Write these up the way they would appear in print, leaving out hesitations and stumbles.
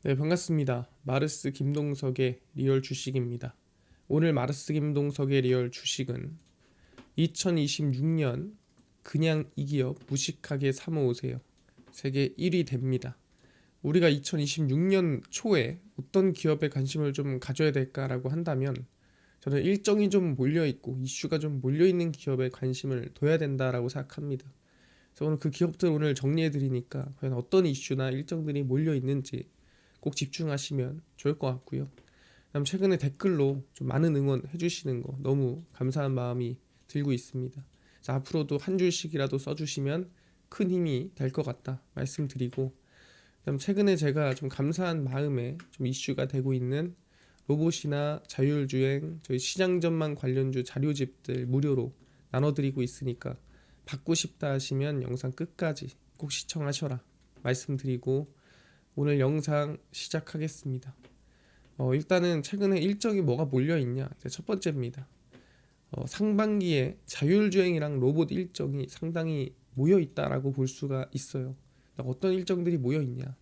네, 반갑습니다. 마르스 김동석의 리얼 주식입니다. 오늘 마르스 김동석의 리얼 주식은 2026년 그냥 이 기업 무식하게 사모으세요. 세계 1위 됩니다. 우리가 2026년 초에 어떤 기업에 관심을 좀 가져야 될까라고 한다면 저는 일정이 좀 몰려있고 이슈가 좀 몰려있는 기업에 관심을 둬야 된다라고 생각합니다. 그래서 오늘 그 기업들 오늘 정리해 드리니까 과연 어떤 이슈나 일정들이 몰려있는지 꼭 집중하시면 좋을 것 같고요. 그다음 최근에 댓글로 좀 많은 응원해 주시는 거 너무 감사한 마음이 들고 있습니다. 그래서 앞으로도 한 줄씩이라도 써주시면 큰 힘이 될 것 같다 말씀드리고, 그다음 최근에 제가 좀 감사한 마음에 좀 이슈가 되고 있는 로봇이나 자율주행 저희 시장 전망 관련주 자료집들 무료로 나눠드리고 있으니까 받고 싶다 하시면 영상 끝까지 꼭 시청하셔라 말씀드리고 오늘 영상 시작하겠습니다. 일단은 최근에 일정이 뭐가 몰려있냐, 첫 번째입니다. 상반기에 자율주행이랑 로봇 일정이 상당히 모여있다라고 볼 수가 있어요. 어떤 일정들이 모여있냐,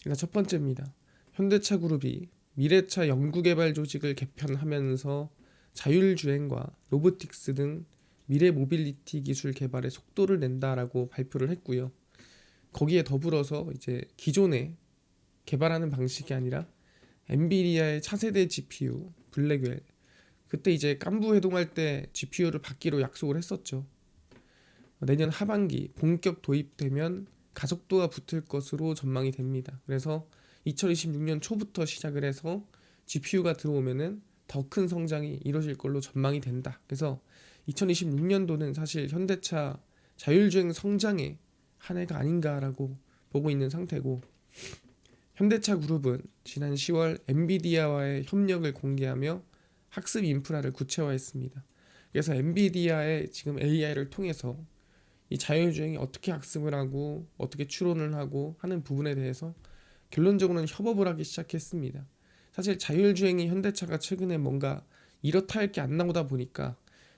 일단 첫 번째입니다. 현대차 그룹이 미래차 연구개발 조직을 개편하면서 자율주행과 로보틱스 등 미래 모빌리티 기술 개발에 속도를 낸다라고 발표를 했고요. 거기에 더불어서 이제 기존에 개발하는 방식이 아니라 엔비디아의 차세대 GPU 블랙웰, 그때 이제 깐부 회동할 때 GPU를 받기로 약속을 했었죠. 내년 하반기 본격 도입되면 가속도가 붙을 것으로 전망이 됩니다. 그래서 2026년 초부터 시작을 해서 GPU가 들어오면은 더 큰 성장이 이루어질 걸로 전망이 된다. 그래서 2026년도는 사실 현대차 자율주행 성장의 한 해가 아닌가라고 보고 있는 상태고, 현대차 그룹은 지난 10월 엔비디아와의 협력을 공개하며 학습 인프라를 구체화했습니다. 그래서 엔비디아의 지금 AI를 통해서 이 자율주행이 어떻게 학습을 하고 어떻게 추론을 하고 하는 부분에 대해서 결론적으로는 협업을 하기 시작했습니다. 사실 자율주행이 현대차가 최근에 뭔가 이렇다 할 게 안 나오다 보니까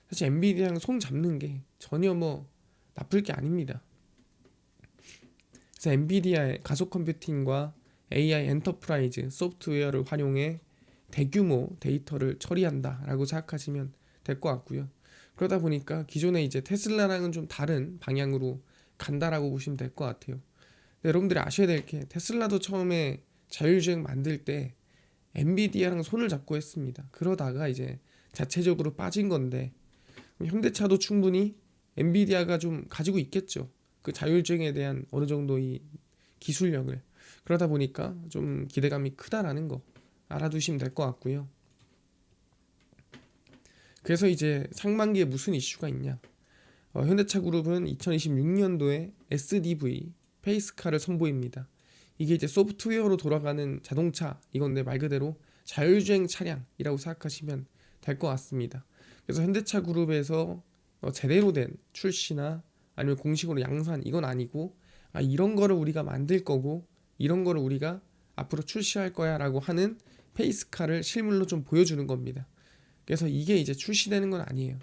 사실 엔비디아랑 손 잡는 게 전혀 뭐 나쁠 게 아닙니다. 그래서 엔비디아의 가속 컴퓨팅과 AI 엔터프라이즈 소프트웨어를 활용해 대규모 데이터를 처리한다라고 생각하시면 될 것 같고요. 그러다 보니까 기존에 이제 테슬라랑은 좀 다른 방향으로 간다라고 보시면 될 것 같아요. 여러분들이 아셔야 될 게, 테슬라도 처음에 자율주행 만들 때 엔비디아랑 손을 잡고 했습니다. 그러다가 이제 자체적으로 빠진 건데, 현대차도 충분히 엔비디아가 좀 가지고 있겠죠. 그 자율주행에 대한 어느 정도 이 기술력을. 그러다 보니까 좀 기대감이 크다라는 거 알아두시면 될 것 같고요. 그래서 이제 상반기에 무슨 이슈가 있냐, 현대차 그룹은 2026년도에 SDV 페이스카를 선보입니다. 이게 이제 소프트웨어로 돌아가는 자동차, 이건데 말 그대로 자율주행 차량이라고 생각하시면 될 것 같습니다. 그래서 현대차 그룹에서 제대로 된 출시나 아니면 공식으로 양산, 이건 아니고 이런 거를 우리가 만들 거고 이런 거를 우리가 앞으로 출시할 거야 라고 하는 페이스카를 실물로 좀 보여주는 겁니다. 그래서 이게 이제 출시되는 건 아니에요.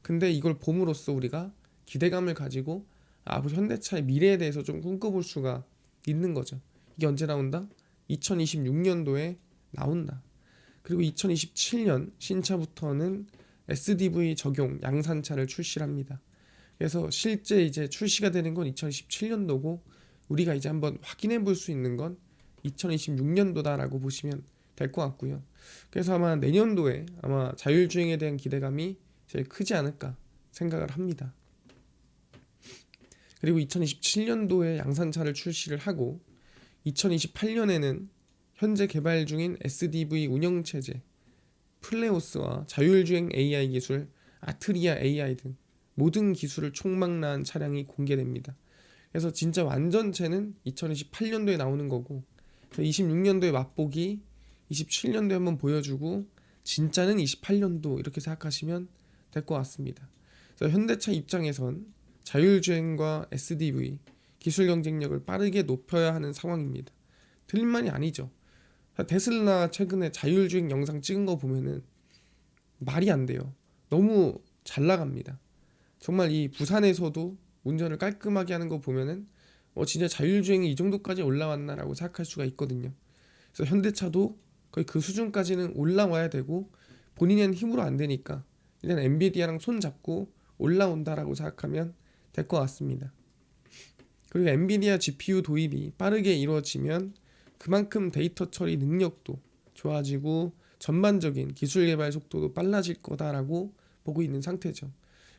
근데 이걸 봄으로써 우리가 기대감을 가지고 앞으로 현대차의 미래에 대해서 좀 꿈꿔볼 수가 있는 거죠. 이게 언제 나온다? 2026년도에 나온다. 그리고 2027년 신차부터는 SDV 적용 양산차를 출시합니다. 그래서 실제 이제 출시가 되는 건 2027년도고 우리가 이제 한번 확인해 볼 수 있는 건 2026년도다라고 보시면 될 것 같고요. 그래서 아마 내년도에 아마 자율주행에 대한 기대감이 제일 크지 않을까 생각을 합니다. 그리고 2027년도에 양산차를 출시를 하고 2028년에는 현재 개발 중인 SDV 운영체제 플레오스와 자율주행 AI 기술 아트리아 AI 등 모든 기술을 총망라한 차량이 공개됩니다. 그래서 진짜 완전체는 2028년도에 나오는 거고 26년도에 맛보기, 27년도에 한번 보여주고 진짜는 28년도, 이렇게 생각하시면 될 것 같습니다. 그래서 현대차 입장에선 자율주행과 SDV 기술 경쟁력을 빠르게 높여야 하는 상황입니다. 틀린 말이 아니죠. 테슬라 최근에 자율주행 영상 찍은 거 보면은 말이 안 돼요. 너무 잘 나갑니다. 정말 이 부산에서도 운전을 깔끔하게 하는 거 보면은 진짜 자율주행이 이 정도까지 올라왔나라고 생각할 수가 있거든요. 그래서 현대차도 거의 그 수준까지는 올라와야 되고 본인의 힘으로 안 되니까 일단 엔비디아랑 손 잡고 올라온다라고 생각하면 될 것 같습니다. 그리고 엔비디아 GPU 도입이 빠르게 이루어지면 그만큼 데이터 처리 능력도 좋아지고 전반적인 기술 개발 속도도 빨라질 거다라고 보고 있는 상태죠.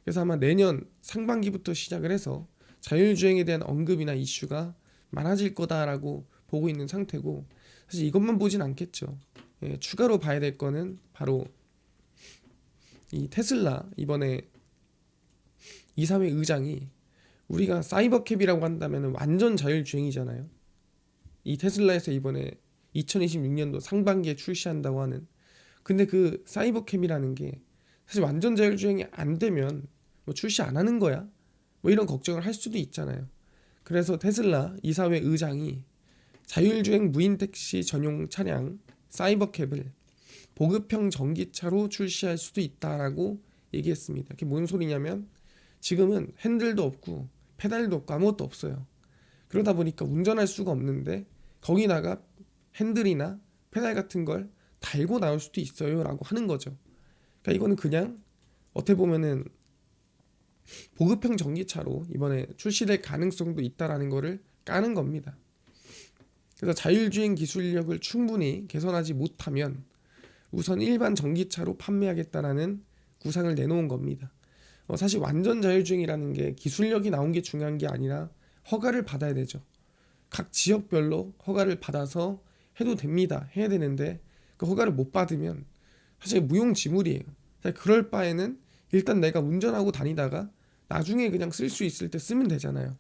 그래서 아마 내년 상반기부터 시작을 해서 자율주행에 대한 언급이나 이슈가 많아질 거다라고 보고 있는 상태고, 사실 이것만 보진 않겠죠. 추가로 봐야 될 거는 바로 이 테슬라 이번에 이사회 의장이 우리가 사이버캡이라고 한다면 완전 자율주행이잖아요. 이 테슬라에서 이번에 2026년도 상반기에 출시한다고 하는, 근데 그 사이버캡이라는 게 사실 완전 자율주행이 안 되면 뭐 출시 안 하는 거야? 뭐 이런 걱정을 할 수도 있잖아요. 그래서 테슬라 이사회 의장이 자율주행 무인 택시 전용 차량 사이버캡을 보급형 전기차로 출시할 수도 있다라고 얘기했습니다. 그게 뭔 소리냐면 지금은 핸들도 없고 페달도 없고 아무것도 없어요. 그러다 보니까 운전할 수가 없는데 거기다가 핸들이나 페달 같은 걸 달고 나올 수도 있어요 라고 하는 거죠. 그러니까 이거는 그냥 어떻게 보면은 보급형 전기차로 이번에 출시될 가능성도 있다라는 거를 까는 겁니다. 그래서 자율주행 기술력을 충분히 개선하지 못하면 우선 일반 전기차로 판매하겠다라는 구상을 내놓은 겁니다. 사실 완전 자율주행이라는 게 기술력이 나온 게 중요한 게 아니라 허가를 받아야 되죠. 각 지역별로 허가를 받아서 해도 됩니다. 해야 되는데 그 허가를 못 받으면 사실 무용지물이에요. 사실 그럴 바에는 일단 내가 운전하고 다니다가 나중에 그냥 쓸 수 있을 때 쓰면 되잖아요.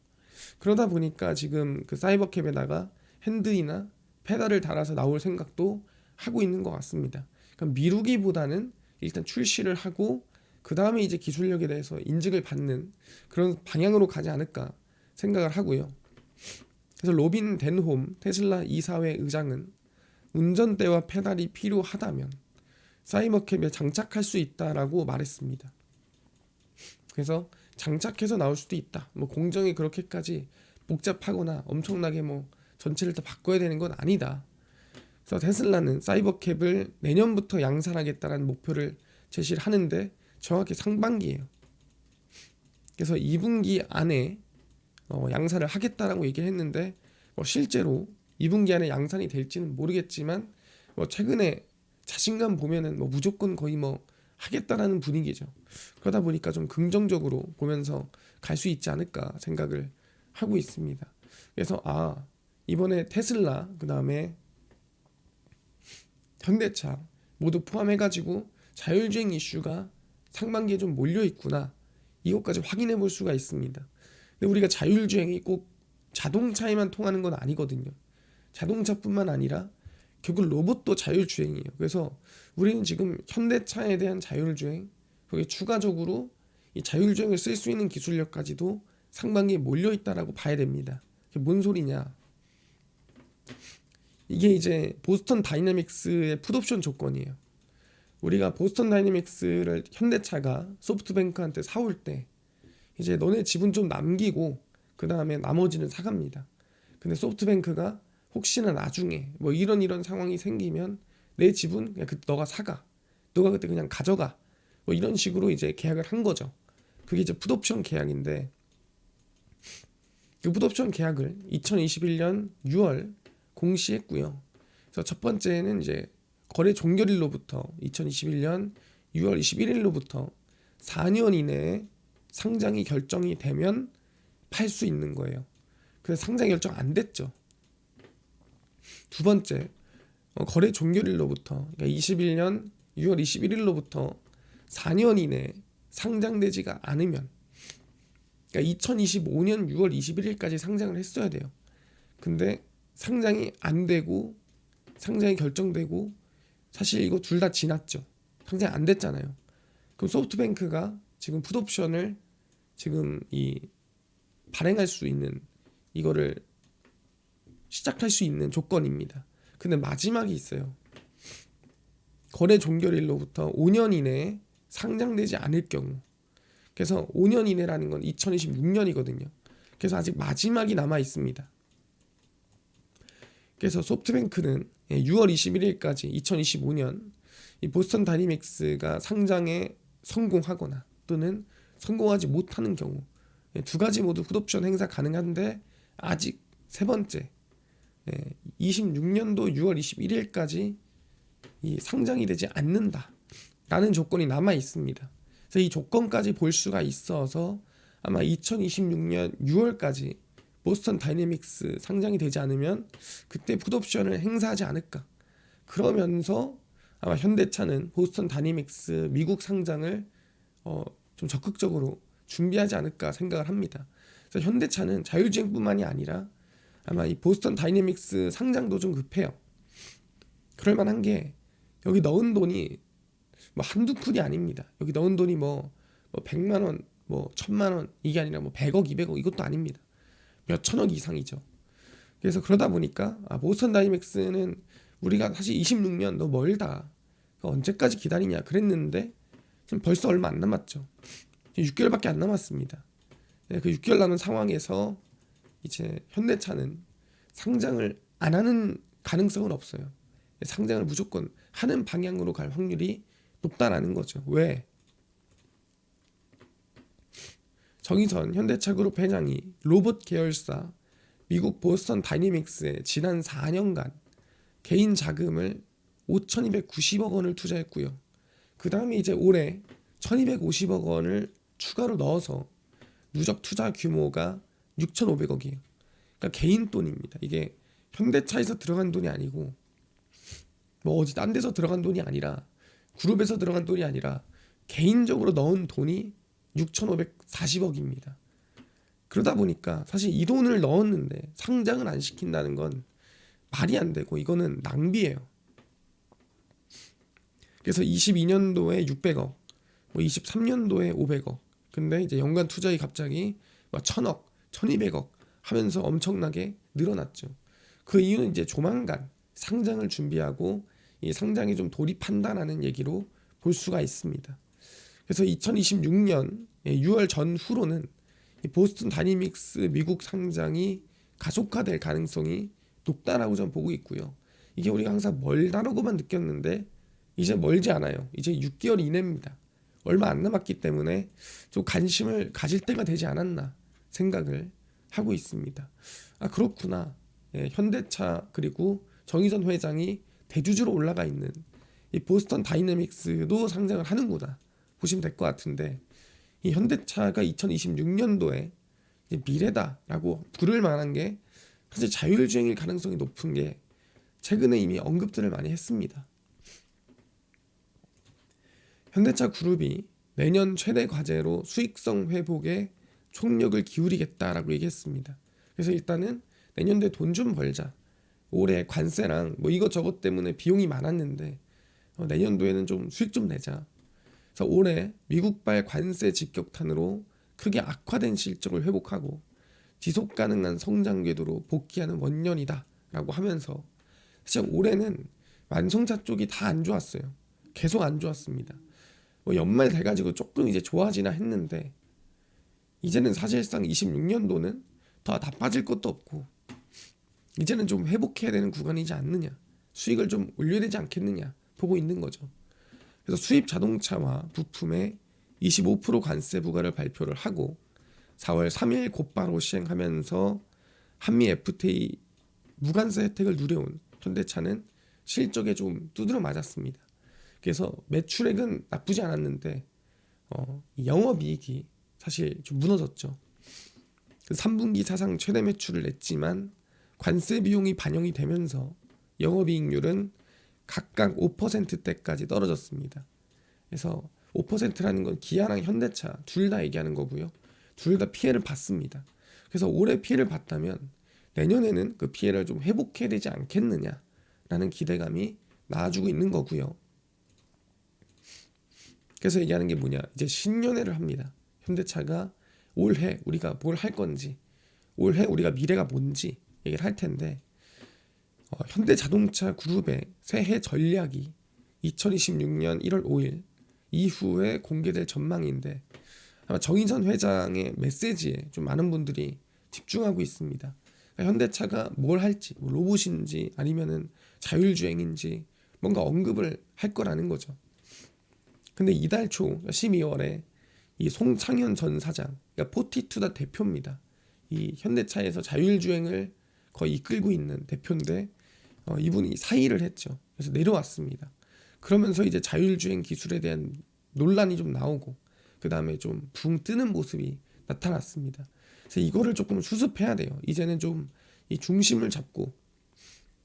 그러다 보니까 지금 그 사이버캡에다가 핸들이나 페달을 달아서 나올 생각도 하고 있는 것 같습니다. 그러니까 미루기보다는 일단 출시를 하고 그 다음에 이제 기술력에 대해서 인증을 받는 그런 방향으로 가지 않을까 생각을 하고요. 그래서 로빈 덴홈 테슬라 이사회 의장은 운전대와 페달이 필요하다면 사이버캡에 장착할 수 있다라고 말했습니다. 그래서 장착해서 나올 수도 있다. 뭐 공정이 그렇게까지 복잡하거나 엄청나게 뭐 전체를 다 바꿔야 되는 건 아니다. 그래서 테슬라는 사이버캡을 내년부터 양산하겠다는 목표를 제시를 하는데 정확히 상반기예요. 그래서 2분기 안에 양산을 하겠다라고 얘기를 했는데 실제로 2분기 안에 양산이 될지는 모르겠지만 최근에 자신감 보면은 무조건 거의 하겠다라는 분위기죠. 그러다 보니까 좀 긍정적으로 보면서 갈 수 있지 않을까 생각을 하고 있습니다. 그래서 이번에 테슬라 그 다음에 현대차 모두 포함해가지고 자율주행 이슈가 상반기에 좀 몰려있구나, 이것까지 확인해 볼 수가 있습니다. 근데 우리가 자율주행이 꼭 자동차에만 통하는 건 아니거든요. 자동차뿐만 아니라 결국 로봇도 자율주행이에요. 그래서 우리는 지금 현대차에 대한 자율주행, 거기에 추가적으로 이 자율주행을 쓸 수 있는 기술력까지도 상반기에 몰려있다라고 봐야 됩니다. 이게 뭔 소리냐? 이게 이제 보스턴 다이내믹스의 풋옵션 조건이에요. 우리가 보스턴 다이내믹스를 현대차가 소프트뱅크한테 사올 때 이제 너네 지분 좀 남기고 그 다음에 나머지는 사갑니다. 근데 소프트뱅크가 혹시나 나중에 이런 상황이 생기면 내 지분 그냥 너가 사가, 너가 그때 그냥 가져가, 이런 식으로 이제 계약을 한 거죠. 그게 이제 풋옵션 계약인데 그 풋옵션 계약을 2021년 6월 공시했고요. 그래서 첫 번째는 이제 거래 종결일로부터 2021년 6월 21일로부터 4년 이내에 상장이 결정이 되면 팔 수 있는 거예요. 그래서 상장 결정 안 됐죠. 두 번째, 거래 종결일로부터 그러니까 21년 6월 21일로부터 4년 이내에 상장되지가 않으면, 그러니까 2025년 6월 21일까지 상장을 했어야 돼요. 근데 상장이 안 되고 상장이 결정되고 사실 이거 둘 다 지났죠. 상장 안 됐잖아요. 그럼 소프트뱅크가 지금 풋옵션을 지금 발행할 수 있는, 이거를 시작할 수 있는 조건입니다. 근데 마지막이 있어요. 거래 종결일로부터 5년 이내에 상장되지 않을 경우. 그래서 5년 이내라는 건 2026년이거든요. 그래서 아직 마지막이 남아 있습니다. 그래서 소프트뱅크는 6월 21일까지 2025년 이 보스턴 다이내믹스가 상장에 성공하거나 또는 성공하지 못하는 경우 두 가지 모두 풋옵션 행사 가능한데 아직 세 번째 26년도 6월 21일까지 이 상장이 되지 않는다라는 조건이 남아 있습니다. 그래서 이 조건까지 볼 수가 있어서 아마 2026년 6월까지 보스턴 다이내믹스 상장이 되지 않으면 그때 풋옵션을 행사하지 않을까. 그러면서 아마 현대차는 보스턴 다이내믹스 미국 상장을 좀 적극적으로 준비하지 않을까 생각을 합니다. 그래서 현대차는 자율주행뿐만이 아니라 아마 이 보스턴 다이내믹스 상장도 좀 급해요. 그럴 만한 게 여기 넣은 돈이 뭐 한두 푼이 아닙니다. 여기 넣은 돈이 뭐 100만 원, 뭐 1000만 원 이게 아니라 뭐 100억, 200억 이것도 아닙니다. 몇 천억 이상이죠. 그래서 그러다 보니까 보스턴 다이내믹스는 우리가 사실 26년 너무 멀다. 언제까지 기다리냐 그랬는데 지금 벌써 얼마 안 남았죠. 6개월밖에 안 남았습니다. 그 6개월 남은 상황에서 이제 현대차는 상장을 안 하는 가능성은 없어요. 상장을 무조건 하는 방향으로 갈 확률이 높다라는 거죠. 왜? 정의선 현대차그룹 회장이 로봇 계열사 미국 보스턴 다이내믹스에 지난 4년간 개인 자금을 5,290억 원을 투자했고요. 그 다음에 이제 올해 1,250억 원을 추가로 넣어서 누적 투자 규모가 6,500억이에요. 그러니까 개인 돈입니다. 이게 현대차에서 들어간 돈이 아니고 뭐 어디 딴 데서 들어간 돈이 아니라 그룹에서 들어간 돈이 아니라 개인적으로 넣은 돈이 6,540억입니다. 그러다 보니까 사실 이 돈을 넣었는데 상장을 안 시킨다는 건 말이 안 되고 이거는 낭비예요. 그래서 22년도에 600억, 뭐 23년도에 500억. 근데 이제 연간 투자액이 갑자기 막 1,000억, 1,200억 하면서 엄청나게 늘어났죠. 그 이유는 이제 조만간 상장을 준비하고 이 상장에 좀 돌입한다라는 얘기로 볼 수가 있습니다. 그래서 2026년 6월 전후로는 이 보스턴 다이내믹스 미국 상장이 가속화될 가능성이 높다라고 저는 보고 있고요. 이게 우리가 항상 멀다라고만 느꼈는데 이제 멀지 않아요. 이제 6개월 이내입니다. 얼마 안 남았기 때문에 좀 관심을 가질 때가 되지 않았나 생각을 하고 있습니다. 그렇구나. 현대차 그리고 정의선 회장이 대주주로 올라가 있는 이 보스턴 다이내믹스도 상장을 하는구나 보시면 될 것 같은데 이 현대차가 2026년도에 미래다라고 부를 만한 게 사실 자율주행일 가능성이 높은 게 최근에 이미 언급들을 많이 했습니다. 현대차 그룹이 내년 최대 과제로 수익성 회복에 총력을 기울이겠다라고 얘기했습니다. 그래서 일단은 내년도에 돈 좀 벌자. 올해 관세랑 뭐 이것저것 때문에 비용이 많았는데 내년도에는 좀 수익 좀 내자. 그래서 올해 미국발 관세 직격탄으로 크게 악화된 실적을 회복하고 지속 가능한 성장 궤도로 복귀하는 원년이다라고 하면서 사실 올해는 완성차 쪽이 다 안 좋았어요. 계속 안 좋았습니다. 뭐 연말 돼가지고 조금 이제 좋아지나 했는데 이제는 사실상 26년도는 다 빠질 것도 없고 이제는 좀 회복해야 되는 구간이지 않느냐, 수익을 좀 올려야 되지 않겠느냐 보고 있는 거죠. 그래서 수입 자동차와 부품에 25% 관세 부과를 발표를 하고 4월 3일 곧바로 시행하면서 한미 FTA 무관세 혜택을 누려온 현대차는 실적에 좀 두드려 맞았습니다. 그래서 매출액은 나쁘지 않았는데 영업이익이 사실 좀 무너졌죠. 3분기 사상 최대 매출을 냈지만 관세 비용이 반영이 되면서 영업이익률은 각각 5%대까지 떨어졌습니다. 그래서 5%라는 건 기아랑 현대차 둘 다 얘기하는 거고요. 둘 다 피해를 봤습니다. 그래서 올해 피해를 봤다면 내년에는 그 피해를 좀 회복해야 되지 않겠느냐라는 기대감이 나아지고 있는 거고요. 그래서 얘기하는 게 뭐냐, 이제 신년회를 합니다. 현대차가 올해 우리가 뭘 할 건지, 올해 우리가 미래가 뭔지 얘기를 할 텐데 현대자동차 그룹의 새해 전략이 2026년 1월 5일 이후에 공개될 전망인데 아마 정의선 회장의 메시지에 좀 많은 분들이 집중하고 있습니다. 그러니까 현대차가 뭘 할지, 뭐 로봇인지 아니면은 자율주행인지 뭔가 언급을 할 거라는 거죠. 근데 이달 초 12월에 이 송창현 전 사장, 그러니까 포티투다 대표입니다. 이 현대차에서 자율주행을 거의 이끌고 있는 대표인데 이분이 사의를 했죠. 그래서 내려왔습니다. 그러면서 이제 자율주행 기술에 대한 논란이 좀 나오고 그 다음에 좀 붕 뜨는 모습이 나타났습니다. 그래서 이거를 조금 수습해야 돼요. 이제는 좀 이 중심을 잡고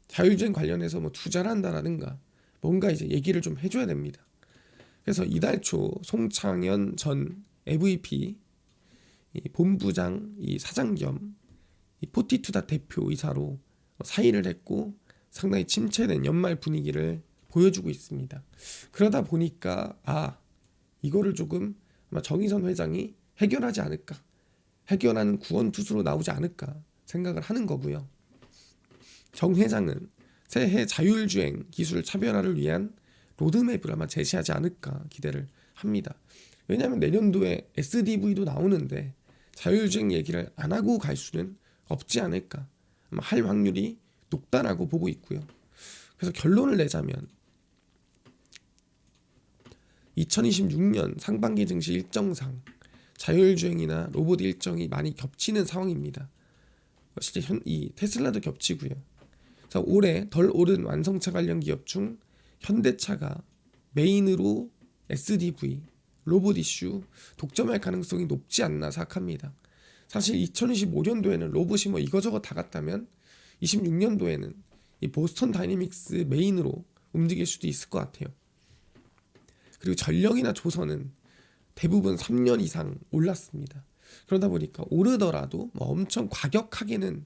자율주행 관련해서 뭐 투자를 한다라든가 뭔가 이제 얘기를 좀 해줘야 됩니다. 그래서 이달 초 송창현 전 AVP 이 본부장 이 사장 겸 이 포티투다 대표이사로 사의를 했고 상당히 침체된 연말 분위기를 보여주고 있습니다. 그러다 보니까 이거를 조금 아마 정의선 회장이 해결하지 않을까, 해결하는 구원투수로 나오지 않을까 생각을 하는 거고요. 정 회장은 새해 자율주행 기술 차별화를 위한 로드맵을 아마 제시하지 않을까 기대를 합니다. 왜냐하면 내년도에 SDV도 나오는데 자율주행 얘기를 안 하고 갈 수는 없지 않을까, 아마 할 확률이 높다라고 보고 있고요. 그래서 결론을 내자면 2026년 상반기 증시 일정상 자율주행이나 로봇 일정이 많이 겹치는 상황입니다. 실제 이 테슬라도 겹치고요. 그래서 올해 덜 오른 완성차 관련 기업 중 현대차가 메인으로 SDV, 로봇 이슈 독점할 가능성이 높지 않나 생각합니다. 사실 2025년도에는 로봇이 뭐 이거저거 다 갔다면 26년도에는 이 보스턴 다이내믹스 메인으로 움직일 수도 있을 것 같아요. 그리고 전력이나 조선은 대부분 3년 이상 올랐습니다. 그러다 보니까 오르더라도 뭐 엄청 과격하게는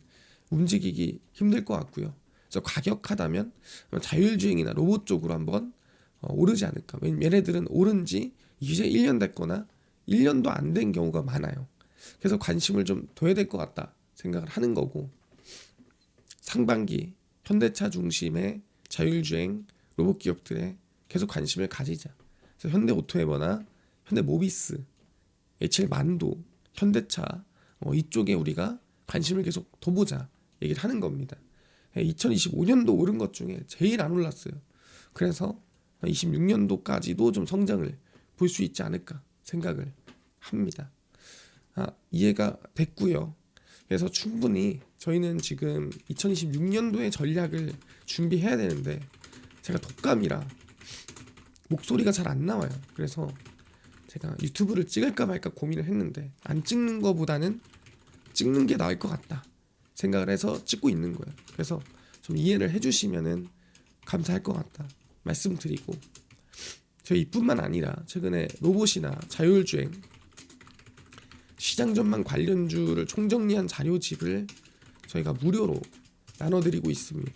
움직이기 힘들 것 같고요. 그래서 과격하다면 자율주행이나 로봇 쪽으로 한번 오르지 않을까. 얘네들은 오른 지 이제 1년 됐거나 1년도 안 된 경우가 많아요. 그래서 관심을 좀 둬야 될 것 같다 생각을 하는 거고, 상반기 현대차 중심의 자율주행 로봇 기업들에 계속 관심을 가지자. 그래서 현대오토에버나 현대모비스, HL만도, 현대차 이쪽에 우리가 관심을 계속 둬보자 얘기를 하는 겁니다. 2025년도 오른 것 중에 제일 안 올랐어요. 그래서 26년도까지도 좀 성장을 볼 수 있지 않을까 생각을 합니다. 이해가 됐고요. 그래서 충분히 저희는 지금 2026년도의 전략을 준비해야 되는데 제가 독감이라 목소리가 잘 안 나와요. 그래서 제가 유튜브를 찍을까 말까 고민을 했는데 안 찍는 거보다는 찍는 게 나을 것 같다 생각을 해서 찍고 있는 거예요. 그래서 좀 이해를 해주시면은 감사할 것 같다 말씀드리고, 저희 이뿐만 아니라 최근에 로봇이나 자율주행 시장 전망 관련주를 총정리한 자료집을 저희가 무료로 나눠드리고 있습니다.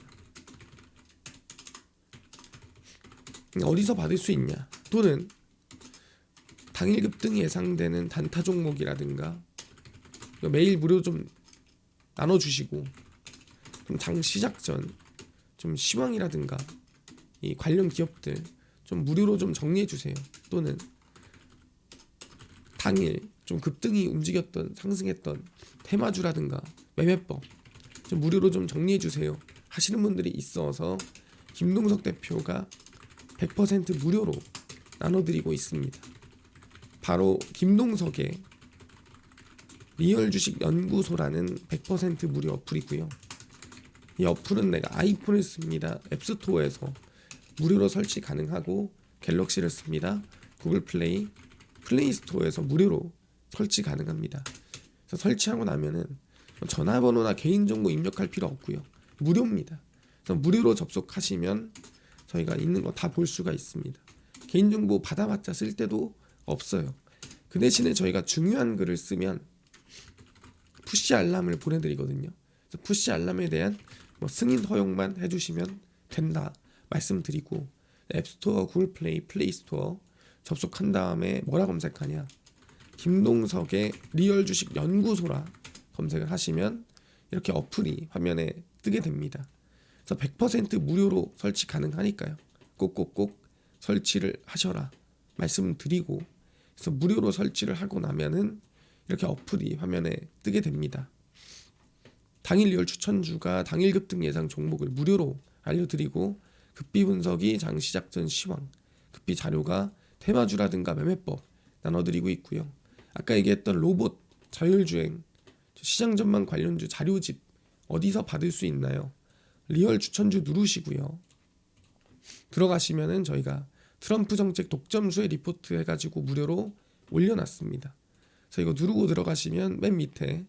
어디서 받을 수 있냐, 또는 당일 급등이 예상되는 단타 종목이라든가 매일 무료 좀 나눠주시고, 좀 장 시작 전 좀 시황이라든가 이 관련 기업들 좀 무료로 좀 정리해주세요. 또는 당일 좀 급등이 움직였던 상승했던 테마주라든가 매매법 좀 무료로 좀 정리해주세요 하시는 분들이 있어서 김동석 대표가 100% 무료로 나눠드리고 있습니다. 바로 김동석의 리얼주식연구소라는 100% 무료 어플이고요. 이 어플은 내가 아이폰을 씁니다. 앱스토어에서 무료로 설치 가능하고, 갤럭시를 씁니다. 구글 플레이, 플레이스토어에서 무료로 설치 가능합니다. 그래서 설치하고 나면은 전화번호나 개인정보 입력할 필요 없고요. 무료입니다. 그래서 무료로 접속하시면 저희가 있는 거 다 볼 수가 있습니다. 개인정보 받아봤자 쓸 데도 없어요. 그 대신에 저희가 중요한 글을 쓰면 푸시 알람을 보내드리거든요. 그래서 푸시 알람에 대한 승인 허용만 해주시면 된다 말씀드리고, 앱스토어, 구글 플레이, 플레이스토어 접속한 다음에 뭐라 검색하냐, 김동석의 리얼주식 연구소라 검색을 하시면 이렇게 어플이 화면에 뜨게 됩니다. 그래서 100% 무료로 설치 가능하니까요. 꼭꼭꼭 설치를 하셔라 말씀드리고, 그래서 무료로 설치를 하고 나면은 이렇게 어플이 화면에 뜨게 됩니다. 당일 리얼 추천주가 당일 급등 예상 종목을 무료로 알려드리고 급비 분석이 장 시작 전 시황, 급비 자료가 테마주라든가 매매법 나눠드리고 있고요. 아까 얘기했던 로봇, 자율주행, 시장 전망 관련주 자료집 어디서 받을 수 있나요? 리얼 추천주 누르시고요. 들어가시면은 저희가 트럼프 정책 독점수의 리포트 해가지고 무료로 올려놨습니다. 그래서 이거 누르고 들어가시면 맨 밑에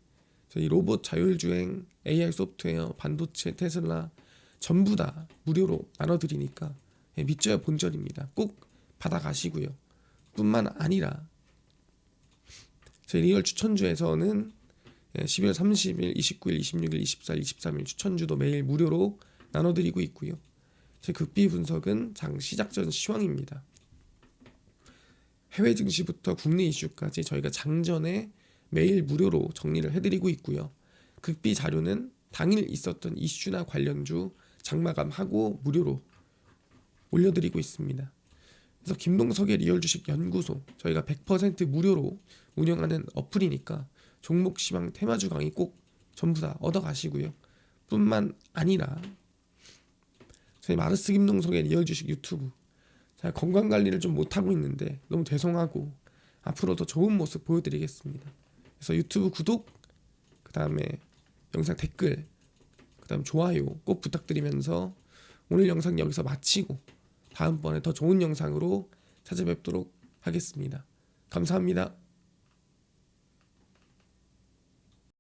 저희 로봇, 자율주행, AI 소프트웨어, 반도체, 테슬라 전부 다 무료로 나눠드리니까 믿져야 본전입니다. 꼭 받아가시고요. 뿐만 아니라 저희 리얼 추천주에서는 12월 30일, 29일, 26일, 24일, 23일 추천주도 매일 무료로 나눠드리고 있고요. 제 급비 분석은 장 시작 전 시황입니다. 해외 증시부터 국내 이슈까지 저희가 장전에 매일 무료로 정리를 해드리고 있고요. 급비 자료는 당일 있었던 이슈나 관련주 장마감하고 무료로 올려드리고 있습니다. 그래서 김동석의 리얼 주식 연구소 저희가 100% 무료로 운영하는 어플이니까 종목 시황 테마주 강의 꼭 전부 다 얻어가시고요. 뿐만 아니라 저희 마르스 김동석의 리얼 주식 유튜브 제가 건강 관리를 좀 못하고 있는데 너무 죄송하고 앞으로 더 좋은 모습 보여드리겠습니다. 그래서 유튜브 구독, 그 다음에 영상 댓글, 그 다음 좋아요 꼭 부탁드리면서 오늘 영상 여기서 마치고 다음번에 더 좋은 영상으로 찾아뵙도록 하겠습니다. 감사합니다.